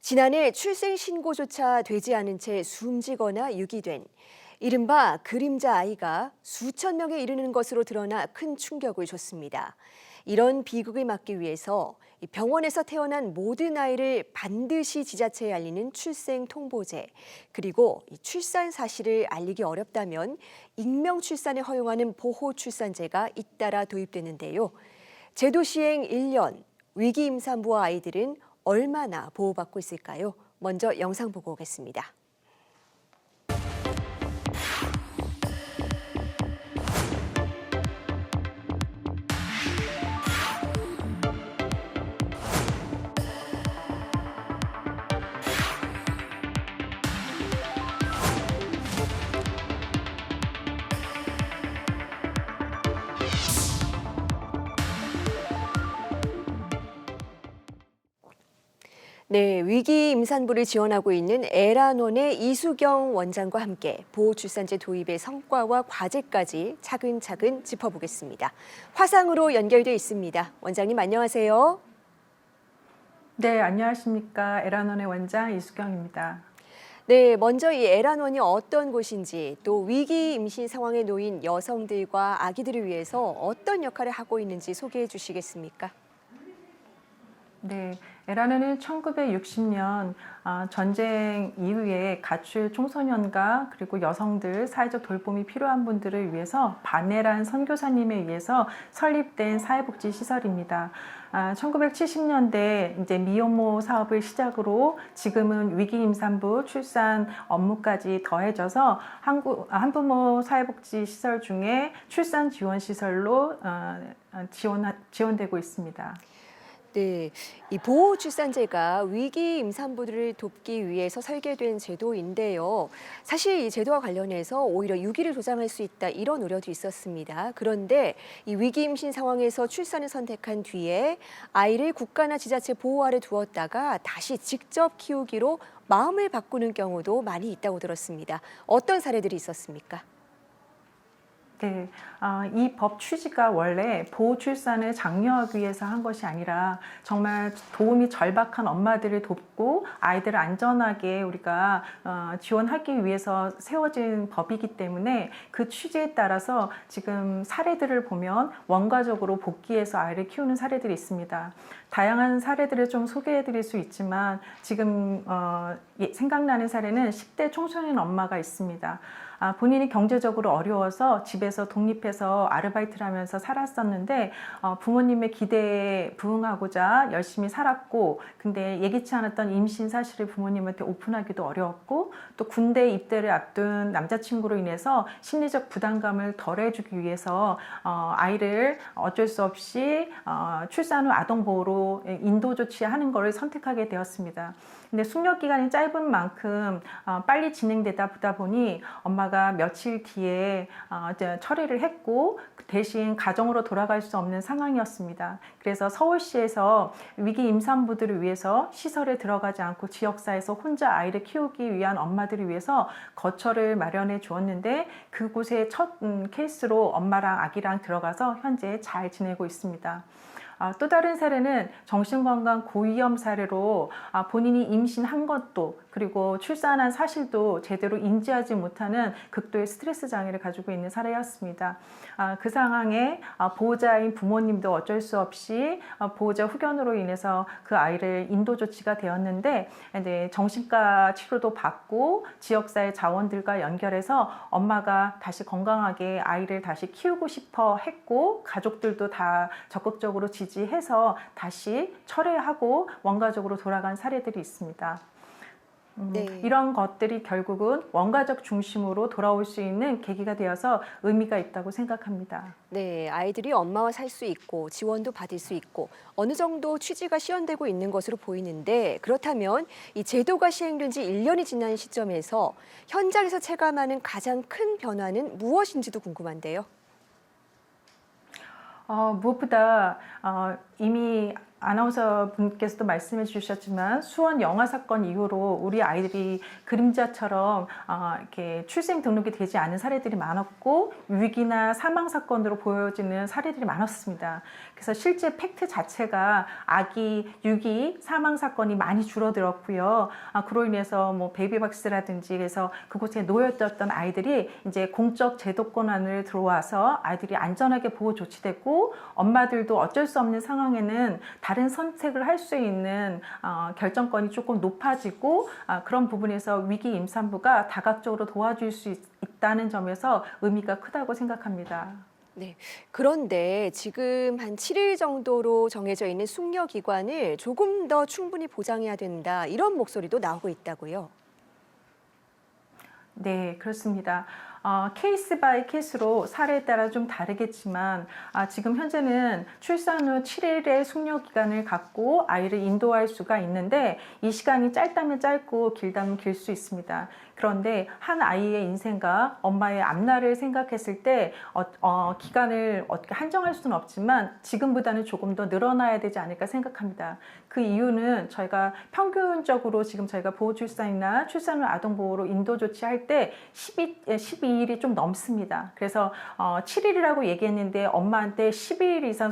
지난해 출생 신고조차 되지 않은 채 숨지거나 유기된 이른바 그림자 아이가 수천 명에 이르는 것으로 드러나 큰 충격을 줬습니다. 이런 비극을 막기 위해서 병원에서 태어난 모든 아이를 반드시 지자체에 알리는 출생 통보제, 그리고 출산 사실을 알리기 어렵다면 익명 출산을 허용하는 보호 출산제가 잇따라 도입되는데요. 제도 시행 1년, 위기 임산부와 아이들은 얼마나 보호받고 있을까요? 먼저 영상 보고 오겠습니다. 네, 위기 임산부를 지원하고 있는 에란원의 이수경 원장과 함께 보호출산제 도입의 성과와 과제까지 차근차근 짚어보겠습니다. 화상으로 연결돼 있습니다. 원장님 안녕하세요. 네, 안녕하십니까. 에란원의 원장 이수경입니다. 네, 먼저 이 에란원이 어떤 곳인지, 또 위기 임신 상황에 놓인 여성들과 아기들을 위해서 어떤 역할을 하고 있는지 소개해 주시겠습니까? 네, 에란원은 1960년 전쟁 이후에 가출 청소년과 그리고 여성들, 사회적 돌봄이 필요한 분들을 위해서 바네란 선교사님에 의해서 설립된 사회복지 시설입니다. 1970년대 이제 미혼모 사업을 시작으로 지금은 위기 임산부 출산 업무까지 더해져서 한부모 사회복지 시설 중에 출산 지원 시설로 지원되고 있습니다. 네, 이 보호출산제가 위기 임산부들을 돕기 위해서 설계된 제도인데요. 사실 이 제도와 관련해서 오히려 유기를 조장할 수 있다 이런 우려도 있었습니다. 그런데 이 위기 임신 상황에서 출산을 선택한 뒤에 아이를 국가나 지자체 보호 아래 두었다가 다시 직접 키우기로 마음을 바꾸는 경우도 많이 있다고 들었습니다. 어떤 사례들이 있었습니까? 네, 이 법 취지가 원래 보호 출산을 장려하기 위해서 한 것이 아니라 정말 도움이 절박한 엄마들을 돕고 아이들을 안전하게 우리가 지원하기 위해서 세워진 법이기 때문에 그 취지에 따라서 지금 사례들을 보면 원가적으로 복귀해서 아이를 키우는 사례들이 있습니다. 다양한 사례들을 좀 소개해 드릴 수 있지만 지금 생각나는 사례는 10대 청소년 엄마가 있습니다. 본인이 경제적으로 어려워서 집에서 독립해서 아르바이트를 하면서 살았었는데 부모님의 기대에 부응하고자 열심히 살았고, 근데 예기치 않았던 임신 사실을 부모님한테 오픈하기도 어려웠고, 또 군대 입대를 앞둔 남자친구로 인해서 심리적 부담감을 덜해주기 위해서 아이를 어쩔 수 없이 출산 후 아동보호로 인도 조치하는 것을 선택하게 되었습니다. 근데 숙려 기간이 짧은 만큼 빨리 진행되다 보니 엄마가 며칠 뒤에 처리를 했고 대신 가정으로 돌아갈 수 없는 상황이었습니다. 그래서 서울시에서 위기 임산부들을 위해서 시설에 들어가지 않고 지역사회에서 혼자 아이를 키우기 위한 엄마들을 위해서 거처를 마련해 주었는데 그곳에 첫 케이스로 엄마랑 아기랑 들어가서 현재 잘 지내고 있습니다. 또 다른 사례는 정신건강 고위험 사례로 본인이 임신한 것도 그리고 출산한 사실도 제대로 인지하지 못하는 극도의 스트레스 장애를 가지고 있는 사례였습니다. 그 상황에 보호자인 부모님도 어쩔 수 없이 보호자 후견으로 인해서 그 아이를 인도 조치가 되었는데 정신과 치료도 받고 지역사회 자원들과 연결해서 엄마가 다시 건강하게 아이를 다시 키우고 싶어 했고 가족들도 다 적극적으로 지지해서 다시 철회하고 원가적으로 돌아간 사례들이 있습니다. 네. 이런 것들이 결국은 원가적 중심으로 돌아올 수 있는 계기가 되어서 의미가 있다고 생각합니다. 네, 아이들이 엄마와 살 수 있고 지원도 받을 수 있고 어느 정도 취지가 시현되고 있는 것으로 보이는데, 그렇다면 이 제도가 시행된 지 1년이 지난 시점에서 현장에서 체감하는 가장 큰 변화는 무엇인지도 궁금한데요. 무엇보다 이미 아나운서 분께서도 말씀해 주셨지만 수원 영아 사건 이후로 우리 아이들이 그림자처럼 이렇게 출생 등록이 되지 않은 사례들이 많았고 위기나 사망 사건으로 보여지는 사례들이 많았습니다. 그래서 실제 팩트 자체가 아기 유기 사망 사건이 많이 줄어들었고요. 그로 인해서 뭐 베이비박스라든지 그래서 그곳에 놓여있던 아이들이 이제 공적 제도권 안에 들어와서 아이들이 안전하게 보호 조치되고 엄마들도 어쩔 수 없는 상황에는 다른 선택을 할 수 있는 결정권이 조금 높아지고 그런 부분에서 위기 임산부가 다각적으로 도와줄 수 있다는 점에서 의미가 크다고 생각합니다. 네. 그런데 지금 한 7일 정도로 정해져 있는 숙려 기간을 조금 더 충분히 보장해야 된다. 이런 목소리도 나오고 있다고요. 네, 그렇습니다. 케이스 바이 케이스로 사례에 따라 좀 다르겠지만 지금 현재는 출산 후 7일의 숙려 기간을 갖고 아이를 인도할 수가 있는데 이 시간이 짧다면 짧고 길다면 길 수 있습니다. 그런데 한 아이의 인생과 엄마의 앞날을 생각했을 때 기간을 어떻게 한정할 수는 없지만 지금보다는 조금 더 늘어나야 되지 않을까 생각합니다. 그 이유는 저희가 평균적으로 지금 저희가 보호출산이나 출산 후 아동보호로 인도 조치할 때 12일이 좀 넘습니다. 그래서 7일이라고 얘기했는데 엄마한테 12일 이상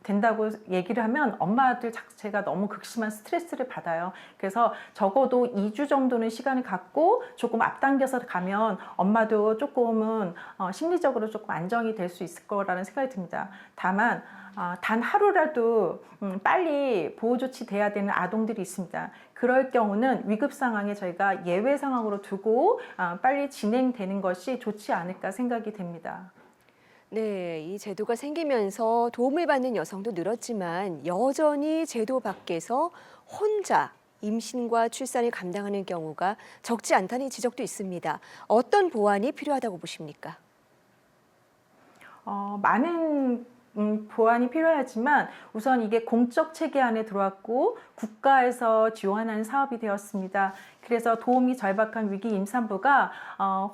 된다고 얘기를 하면 엄마들 자체가 너무 극심한 스트레스를 받아요. 그래서 적어도 2주 정도는 시간을 갖고 조금 앞당겨서 가면 엄마도 조금은 심리적으로 조금 안정이 될 수 있을 거라는 생각이 듭니다. 다만 단 하루라도 빨리 보호 조치돼야 되는 아동들이 있습니다. 그럴 경우는 위급 상황에 저희가 예외 상황으로 두고 빨리 진행되는 것이 좋지 않을까 생각이 됩니다. 네, 이 제도가 생기면서 도움을 받는 여성도 늘었지만 여전히 제도 밖에서 혼자 임신과 출산을 감당하는 경우가 적지 않다는 지적도 있습니다. 어떤 보완이 필요하다고 보십니까? 많은 보완이 필요하지만 우선 이게 공적 체계 안에 들어왔고 국가에서 지원하는 사업이 되었습니다. 그래서 도움이 절박한 위기 임산부가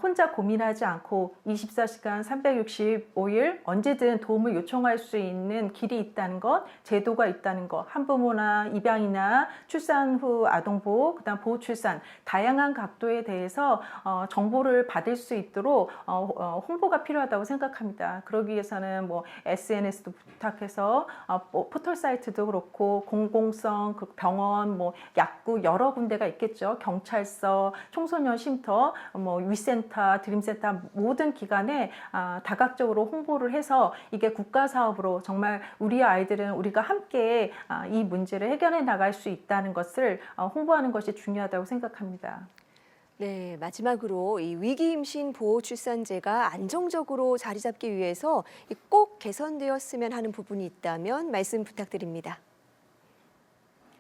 혼자 고민하지 않고 24시간 365일 언제든 도움을 요청할 수 있는 길이 있다는 것, 제도가 있다는 것, 한부모나 입양이나 출산 후 아동보호, 그다음 보호출산 다양한 각도에 대해서 정보를 받을 수 있도록 홍보가 필요하다고 생각합니다. 그러기 위해서는 뭐 SNS도 부탁해서 포털 사이트도 그렇고 공공성 병원, 뭐 약국 여러 군데가 있겠죠. 경찰서, 청소년 쉼터, 뭐 위센터, 드림센터 모든 기관에 다각적으로 홍보를 해서 이게 국가 사업으로 정말 우리 아이들은 우리가 함께 이 문제를 해결해 나갈 수 있다는 것을 홍보하는 것이 중요하다고 생각합니다. 네, 마지막으로 이 위기 임신 보호 출산제가 안정적으로 자리 잡기 위해서 꼭 개선되었으면 하는 부분이 있다면 말씀 부탁드립니다.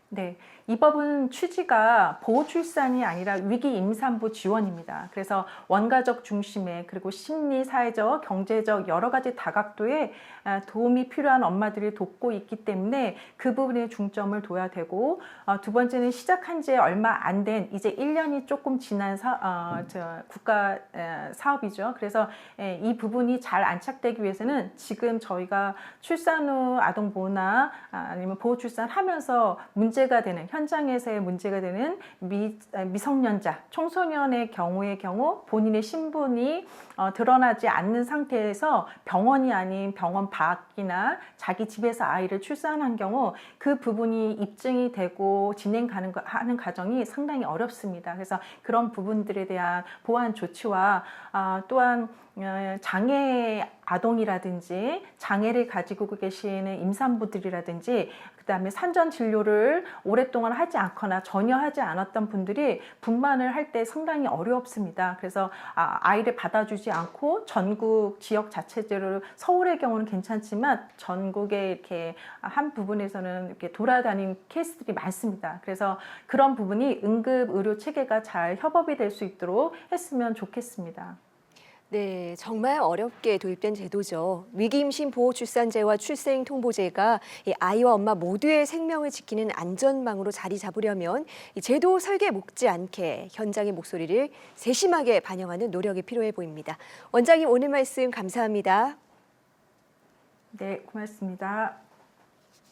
네, 이 법은 취지가 보호 출산이 아니라 위기 임산부 지원입니다. 그래서 원가적 중심에 그리고 심리, 사회적, 경제적 여러 가지 다각도에 도움이 필요한 엄마들을 돕고 있기 때문에 그 부분에 중점을 둬야 되고 두 번째는 시작한 지 얼마 안 된 이제 1년이 조금 지난 국가 사업이죠. 그래서 이 부분이 잘 안착되기 위해서는 지금 저희가 출산 후 아동보호나 아니면 보호출산 하면서 문제가 되는 현장에서의 문제가 되는 미성년자, 청소년의 경우 본인의 신분이 드러나지 않는 상태에서 병원이 아닌 병원 밖이나 자기 집에서 아이를 출산한 경우 그 부분이 입증이 되고 하는 과정이 상당히 어렵습니다. 그래서 그런 부분들에 대한 보완 조치와 또한 장애 아동이라든지 장애를 가지고 계시는 임산부들이라든지 그다음에 산전 진료를 오랫동안 하지 않거나 전혀 하지 않았던 분들이 분만을 할 때 상당히 어렵습니다. 그래서 아이를 받아주지 않고 전국 지역 자체적으로 서울의 경우는 괜찮지만 전국의 이렇게 한 부분에서는 이렇게 돌아다니는 케이스들이 많습니다. 그래서 그런 부분이 응급 의료 체계가 잘 협업이 될 수 있도록 했으면 좋겠습니다. 네, 정말 어렵게 도입된 제도죠. 위기 임신 보호 출산제와 출생 통보제가 이 아이와 엄마 모두의 생명을 지키는 안전망으로 자리 잡으려면 이 제도 설계 못지않게 현장의 목소리를 세심하게 반영하는 노력이 필요해 보입니다. 원장님 오늘 말씀 감사합니다. 네, 고맙습니다.